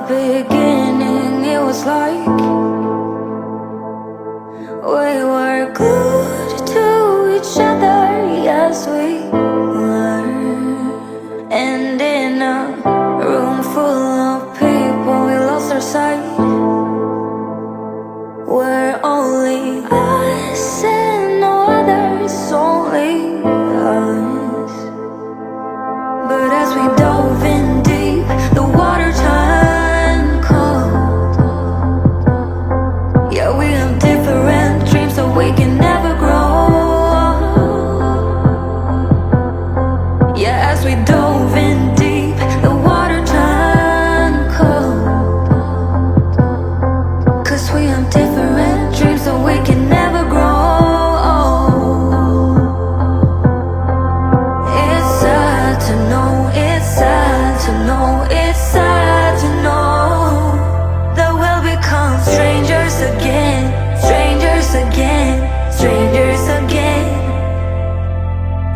beginning, it was like we were glued to each other, yes we were. And in a room full of people, we lost our sight. We're only us and no others, only us. But as we dove in deep, the water turned cold. Yeah, we have different dreams, so we can never grow. Yeah, as we dove in deep, the water turned cold. 'Cause we have different dreams, so we can never grow. It's sad to know, it's sad to know, it's sad to know that we'll become strangers again, strangers again, strangers again.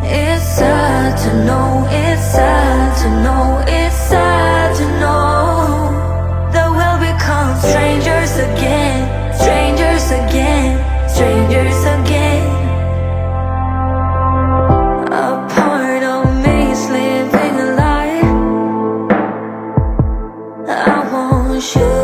It's sad to know, it's sad to know, it's sad to know that we'll become strangers again, strangers again, strangers again. A part of me is living a lie. I want you